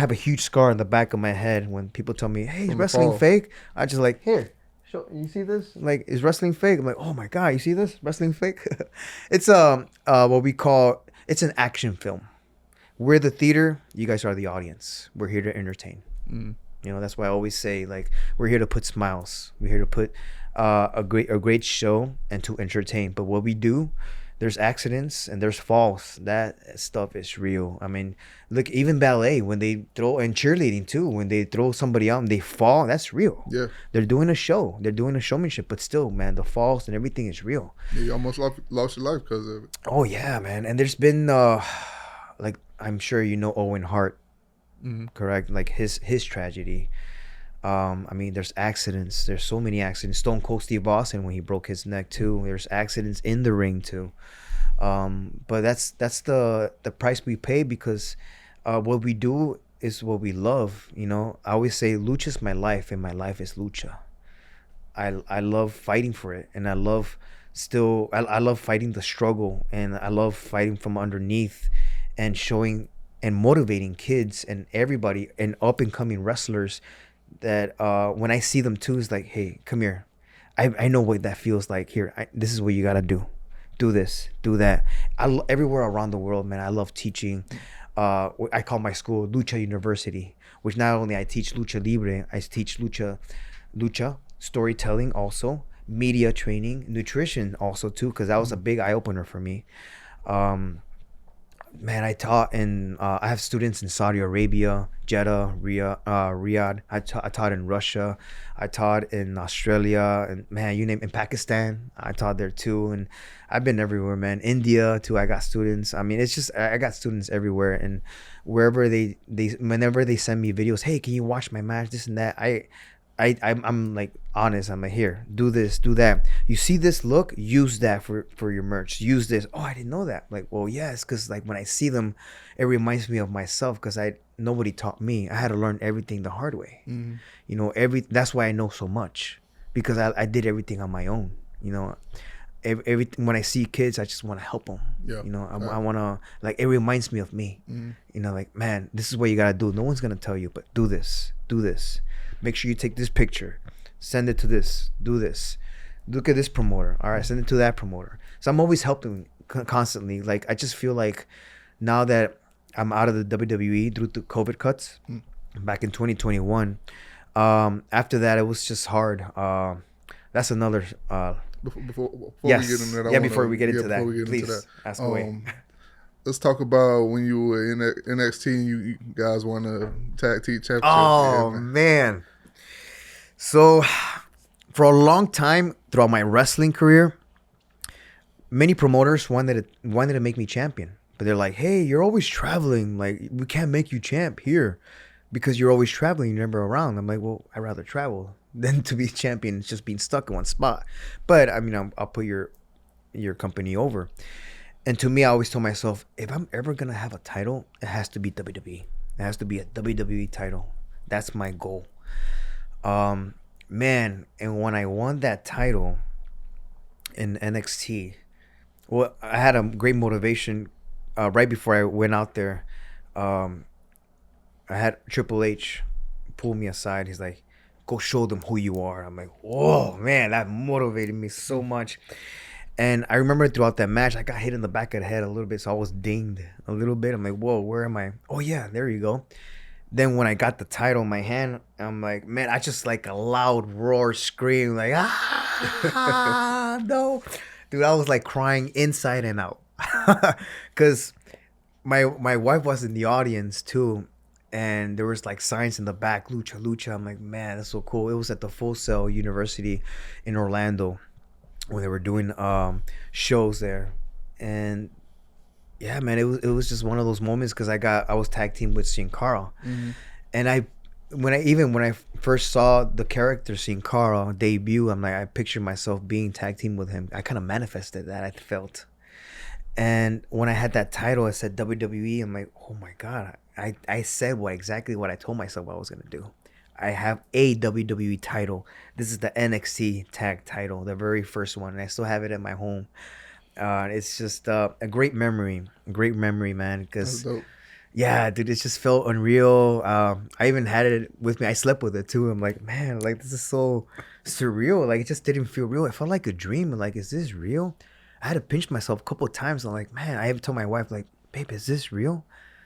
have a huge scar on the back of my head. When people tell me, "Hey, is From the wrestling fall. fake?" I just like, here, show. You see this? Like, is wrestling fake? I'm like, oh my god, you see this? Wrestling fake? It's what we call, it's an action film. We're the theater. You guys are the audience. We're here to entertain. Mm. You know, that's why I always say, like, we're here to put smiles. We're here to put a great show and to entertain. But what we do, there's accidents and there's falls. That stuff is real. I mean, look, even ballet, when they throw, and cheerleading too, when they throw somebody out and they fall, that's real. Yeah. They're doing a show. They're doing a showmanship. But still, man, the falls and everything is real. Yeah, you almost lost your life because of it. Oh yeah, man. And there's been like, I'm sure you know Owen Hart, Mm-hmm. correct? Like his tragedy. I mean, there's accidents. There's so many accidents. Stone Cold Steve Austin, when he broke his neck too. There's accidents in the ring too. But that's the price we pay, because what we do is what we love. You know, I always say lucha's my life, and my life is lucha. I love fighting for it, and I love fighting the struggle, and I love fighting from underneath, and showing and motivating kids and everybody and up and coming wrestlers, that when I see them too, is like, hey, come here. I know what that feels like. Here, this is what you gotta do. Do this, do that. Everywhere around the world, man, I love teaching. I call my school Lucha University, which not only I teach lucha libre, I teach lucha storytelling, also media training, nutrition also too, because that was a big eye opener for me. Man, I taught in I have students in Saudi Arabia, Jeddah, Riyadh. I taught in Russia. I taught in Australia, and man, you name, in Pakistan. I taught there too, and I've been everywhere, man. India too. I got students. I mean, it's just, I got students everywhere, and wherever they whenever they send me videos, hey, can you watch my match? This and that. I'm like honest. I'm like, here, do this, do that. You see this look, use that for your merch. Use this. Oh, I didn't know that. Like, well, yes, because like when I see them, it reminds me of myself, because nobody taught me. I had to learn everything the hard way. Mm-hmm. You know, that's why I know so much, because I did everything on my own. You know, everything, when I see kids, I just want to help them. Yeah. You know, I want to, like, it reminds me of me. Mm-hmm. You know, like, man, this is what you gotta do. No one's gonna tell you, but do this, do this. Make sure you take this picture, send it to this, do this, look at this promoter. All right, send it to that promoter. So I'm always helping constantly. Like, I just feel like now that I'm out of the WWE through the COVID cuts back in 2021, after that, it was just hard. That's another. Before Yes. we get into that, Before we get into that, please into that, ask away. let's talk about when you were in NXT and you guys won a tag team championship. Oh, man. So, for a long time throughout my wrestling career, many promoters wanted to make me champion. But they're like, hey, you're always traveling. Like, we can't make you champ here because you're always traveling. You're never around. I'm like, well, I'd rather travel than to be champion. It's just being stuck in one spot. But, I mean, I'll put your company over. And to me, I always told myself, if I'm ever going to have a title, it has to be WWE. It has to be a WWE title. That's my goal. Man, and when I won that title in NXT, well, I had a great motivation right before I went out there. I had Triple H pull me aside. He's like, go show them who you are. I'm like, whoa, man, that motivated me so much. And I remember throughout that match, I got hit in the back of the head a little bit, so I was dinged a little bit. I'm like, whoa, where am I? Oh, yeah, there you go. Then when I got the title in my hand, I'm like, man, I just like a loud roar, scream, like, no. Dude, I was like crying inside and out. Because my wife was in the audience too. And there was like signs in the back, lucha, lucha. I'm like, man, that's so cool. It was at the Full Sail University in Orlando when they were doing shows there. And yeah, man, it was just one of those moments, because I was tag team with Sin Cara. Mm-hmm. And when I first saw the character Sin Cara debut, I'm like, I pictured myself being tag team with him. I kind of manifested that, I felt. And when I had that title, I said WWE. I'm like, oh my God, I said exactly what I told myself I was gonna do. I have a WWE title. This is the NXT tag title, the very first one, and I still have it at my home. It's just a great memory, man. Because Yeah, dude, it just felt unreal. I even had it with me. I slept with it too. I'm like, man, like this is so surreal. Like it just didn't feel real. It felt like a dream. I'm like, is this real? I had to pinch myself a couple of times. I'm like, man, I even told my wife, like, babe, is this real?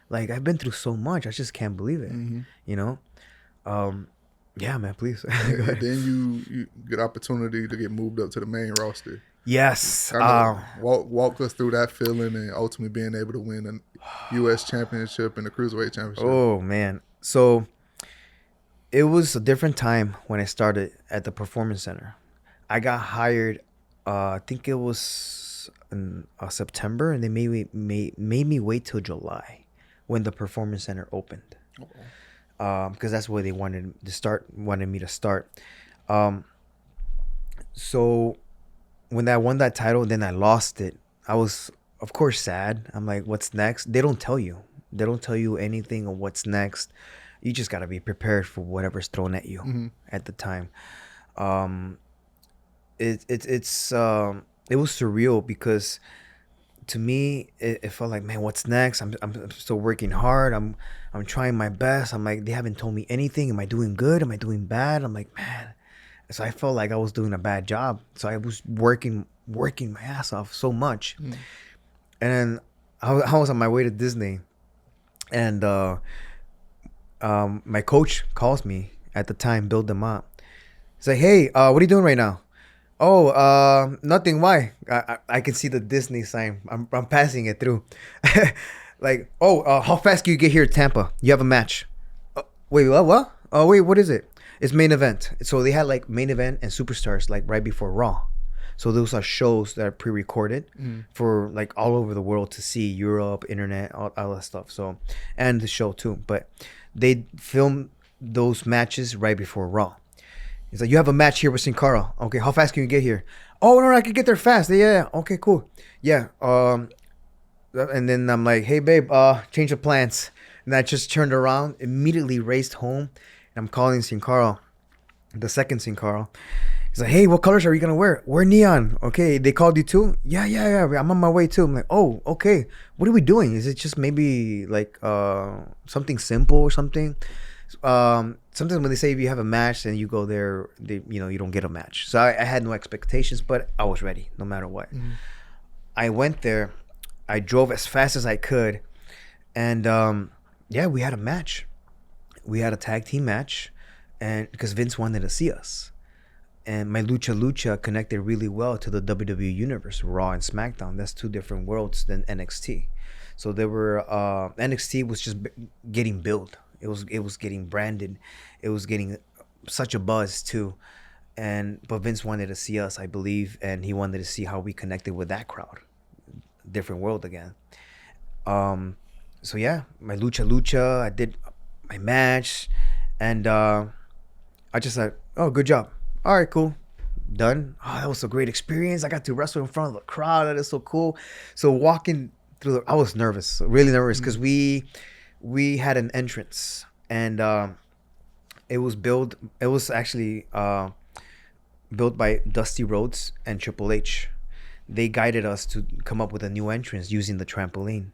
Like I've been through so much. I just can't believe it. Mm-hmm. You know? Um, yeah, man, please. Go And ahead. then you get opportunity to get moved up to the main roster. Yes. Kind of walk us through that feeling and ultimately being able to win a U.S. championship and the cruiserweight championship. Oh man. So it was a different time when I started at the performance center. I got hired. I think it was in September, and they made me wait till July when the performance center opened. Because that's where they wanted me to start. Um, so when I won that title, then I lost it. I was, of course, sad. I'm like, what's next? They don't tell you. They don't tell you anything of what's next. You just gotta be prepared for whatever's thrown at you at the time. Um, it was surreal because to me it felt like, man, what's next? I'm still working hard. I'm trying my best. I'm like, they haven't told me anything. Am I doing good? Am I doing bad? I'm like, man. So I felt like I was doing a bad job. So I was working my ass off so much. And then I was on my way to Disney, and my coach calls me at the time, Bill DeMott. He's like, hey, what are you doing right now? Oh, nothing. Why? I can see the Disney sign. I'm passing it through. Like, oh, how fast can you get here at Tampa? You have a match. Wait, what? Oh, wait, what is it? It's main event. So they had like main event and superstars like right before Raw. So those are shows that are pre-recorded for like all over the world to see, Europe, internet, all that stuff. So, and the show too. But they film those matches right before Raw. He's like, you have a match here with Sin Cara. Okay, how fast can you get here? Oh, no, I can get there fast. Yeah. Okay, cool. Yeah. And then I'm like, hey, babe, change of plans. And I just turned around, immediately raced home. And I'm calling Sin Cara, the second Sin Cara. He's like, hey, what colors are you going to wear? Wear neon. Okay, they called you too? Yeah. I'm on my way too. I'm like, oh, okay. What are we doing? Is it just maybe like something simple or something? Sometimes when they say if you have a match and you go there, you don't get a match. So I had no expectations, but I was ready no matter what. I went there. I drove as fast as I could. And we had a match. We had a tag team match, and because Vince wanted to see us. And my Lucha connected really well to the WWE universe, Raw and SmackDown. That's two different worlds than NXT. So there were NXT was just getting built. It was getting branded. It was getting such a buzz too. But Vince wanted to see us, I believe, and he wanted to see how we connected with that crowd. Different world again. So yeah, my Lucha, I did my match, and I just like, oh, good job. All right, cool. Done. Oh, that was a great experience. I got to wrestle in front of the crowd. That is so cool. So walking through I was nervous, really nervous, because we had an entrance, and it was actually built by Dusty Rhodes and Triple H. They guided us to come up with a new entrance using the trampoline.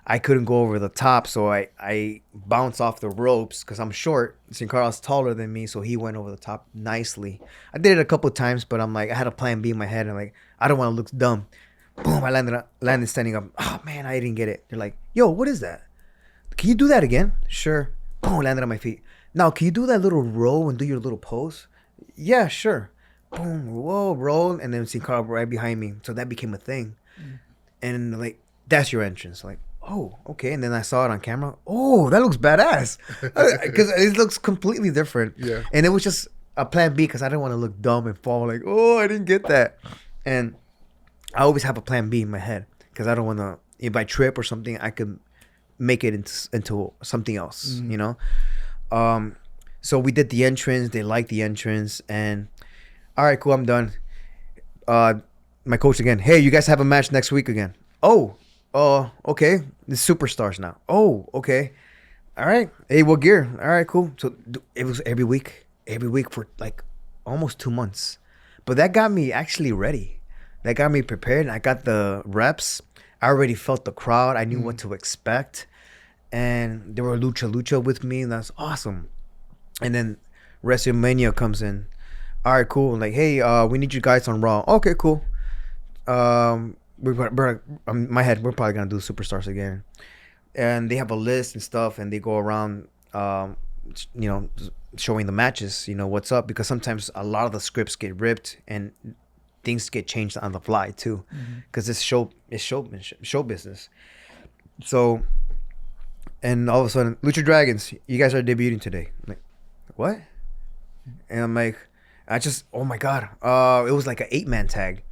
I couldn't go over the top, so I bounced off the ropes because I'm short. Sin Cara's taller than me, so he went over the top nicely. I did it a couple of times, but I'm like, I had a plan B in my head, and like, I don't want to look dumb. Boom, I landed standing up. Oh man, I didn't get it. They're like, yo, what is that? Can you do that again? Sure. Boom, landed on my feet. Now, can you do that little roll and do your little pose? Yeah, sure. Boom, whoa, roll, and then Sin Cara right behind me. So that became a thing. And like, that's your entrance. Like, oh, okay. And then I saw it on camera. Oh, that looks badass. Because it looks completely different. Yeah. And it was just a plan B because I didn't want to look dumb and fall like, oh, I didn't get that. And I always have a plan B in my head because I don't want to, if I trip or something, I could make it into something else, you know? So we did the entrance. They liked the entrance. And all right, cool, I'm done. My coach again, hey, you guys have a match next week again. Oh, okay. The superstars now. Oh, okay. All right. Hey, what gear? All right, cool. So it was every week for like almost 2 months. But that got me actually ready. That got me prepared. I got the reps. I already felt the crowd. I knew what to expect. and they were lucha with me, and that's awesome. And then WrestleMania comes in. All right, cool. Like, hey, we need you guys on Raw. Okay, cool. We're in my head, we're probably gonna do Superstars again, and they have a list and stuff, and they go around, you know, showing the matches. You know what's up, because sometimes a lot of the scripts get ripped and things get changed on the fly too, because it's show business. So, and all of a sudden, Lucha Dragons, you guys are debuting today. I'm like, what? And I'm like, oh my god, it was like an 8-man tag.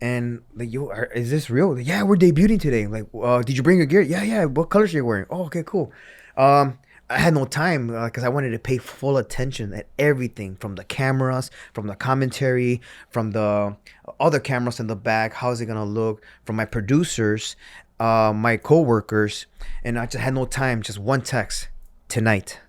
And like, is this real? Like, yeah, we're debuting today. Like, did you bring your gear? Yeah. What colors are you wearing? Oh, okay, cool. I had no time because I wanted to pay full attention at everything, from the cameras, from the commentary, from the other cameras in the back. How's it gonna look? From my producers, my co-workers, and I just had no time. Just one text: tonight.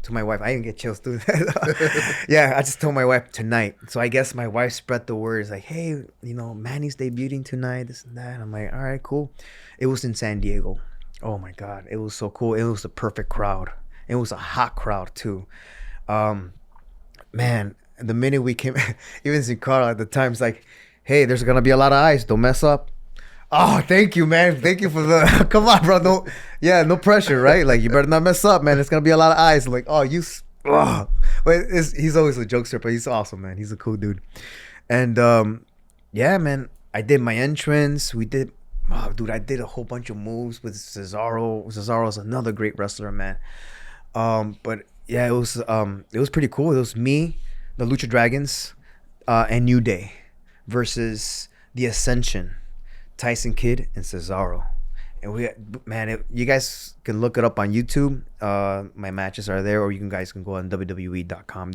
To my wife. I didn't get chills doing that. Yeah, I just told my wife tonight. So I guess my wife spread the word. It's like, hey, you know, Manny's debuting tonight, this and that. And I'm like, all right, cool. It was in San Diego. Oh my God. It was so cool. It was the perfect crowd. It was a hot crowd too. Man, the minute we came, even Carl at the time, it's like, hey, there's going to be a lot of eyes. Don't mess up. Oh, thank you, man. Thank you for the. Come on, bro. No pressure, right? Like, you better not mess up, man. It's gonna be a lot of eyes. Like, oh, but he's always a jokester, but he's awesome, man. He's a cool dude. And yeah, man. I did my entrance. I did a whole bunch of moves with Cesaro. Cesaro's another great wrestler, man. But yeah, it was pretty cool. It was me, the Lucha Dragons, and New Day versus the Ascension. Tyson Kidd and Cesaro, and you guys can look it up on YouTube. My matches are there, or you guys can go on WWE.com.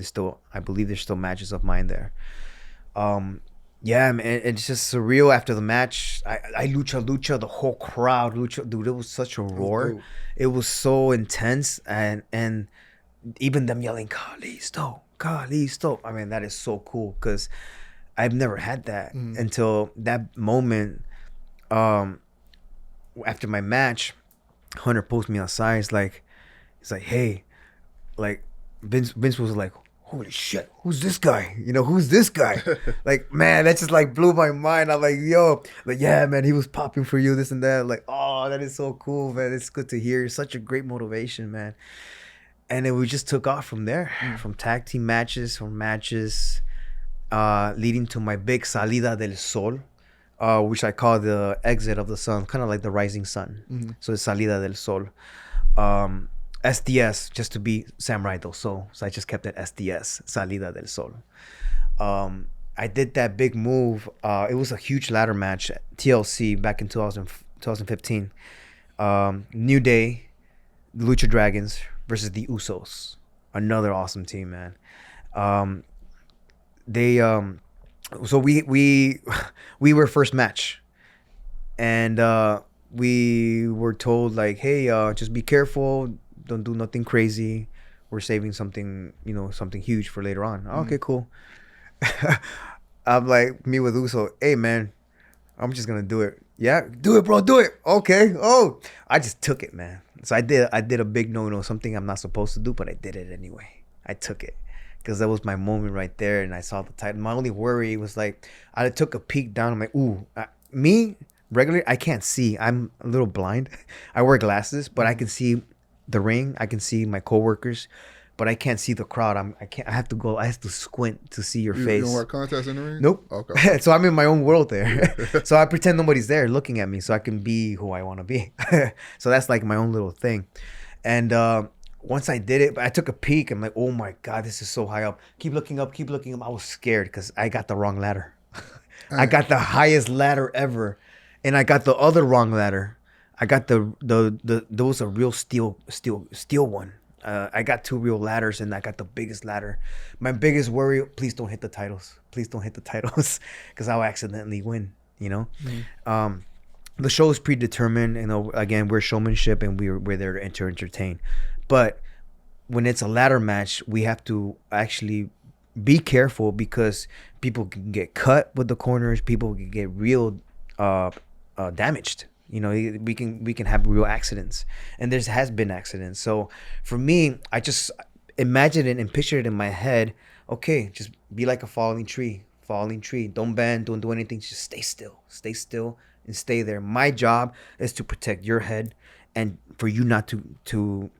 I believe there's still matches of mine there. Yeah, man, it's just surreal. After the match, I lucha, the whole crowd lucha, dude. It was such a roar. It was so intense, and even them yelling Kalisto. I mean, that is so cool because I've never had that until that moment. After my match, Hunter pulls me aside. He's like, hey, like Vince was like, holy shit, who's this guy? You know, who's this guy? Like, man, that just like blew my mind. I'm like, yo, like, yeah, man, he was popping for you, this and that. Like, oh, that is so cool, man. It's good to hear. Such a great motivation, man. And then we just took off from there, from tag team matches, leading to my big Salida del Sol. Which I call the exit of the sun, kind of like the rising sun. So it's Salida del Sol. SDS, just to be Samuray Del Sol. So I just kept it SDS, Salida del Sol. I did that big move. It was a huge ladder match at TLC back in 2015. New Day, Lucha Dragons versus the Usos. Another awesome team, man. So we were first match, and we were told like, hey, just be careful, don't do nothing crazy. We're saving something, something huge for later on. Okay, cool. I'm like, me with Uso, hey man, I'm just gonna do it. Yeah, do it, bro, do it. Okay. Oh, I just took it, man. So I did a big no, something I'm not supposed to do, but I did it anyway. I took it. Because that was my moment right there, and I saw the title. My only worry was like, I took a peek down. I'm like, ooh, me regularly, I can't see. I'm a little blind. I wear glasses, but I can see the ring. I can see my coworkers, but I can't see the crowd. I have to squint to see your face. You don't wear contacts in the ring? Nope. Okay. So I'm in my own world there. So I pretend nobody's there looking at me, so I can be who I want to be. So that's like my own little thing, and. Once I did it, I took a peek. I'm like, oh my God, this is so high up. Keep looking up. I was scared because I got the wrong ladder. I got the highest ladder ever. And I got the other wrong ladder. I got there was a real steel one. I got 2 real ladders, and I got the biggest ladder. My biggest worry, please don't hit the titles. Please don't hit the titles because I'll accidentally win, The show is predetermined. Again, we're showmanship, and we're there to entertain. But when it's a ladder match, we have to actually be careful because people can get cut with the corners. People can get real damaged. We can have real accidents, and there has been accidents. So for me, I just imagine it and picture it in my head. Okay, just be like a falling tree. Falling tree. Don't bend. Don't do anything. Just stay still. Stay still and stay there. My job is to protect your head, and for you not to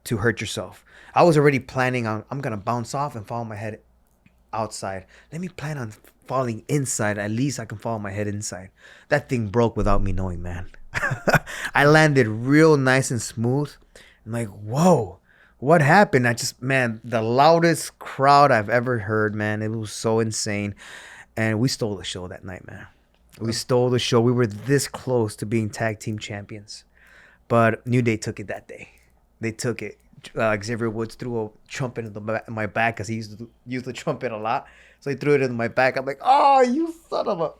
hurt yourself. I was already planning on I'm gonna bounce off and follow my head outside. Let me plan on falling inside. At least I can follow my head inside. That thing broke without me knowing, man. I landed real nice and smooth. I'm like, whoa, what happened? Man, the loudest crowd I've ever heard, man. It was so insane. And we stole the show that night, man. We stole the show. We were this close to being tag team champions. But New Day took it that day. They took it. Xavier Woods threw a trumpet in my back because he used to use the trumpet a lot. So he threw it in my back. I'm like, oh, you son of a...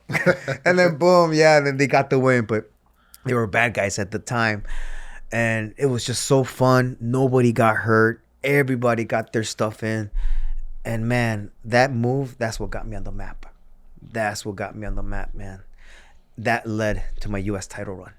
And then boom, yeah, and then they got the win. But they were bad guys at the time. And it was just so fun. Nobody got hurt. Everybody got their stuff in. And man, that move, that's what got me on the map. That's what got me on the map, man. That led to my U.S. title run.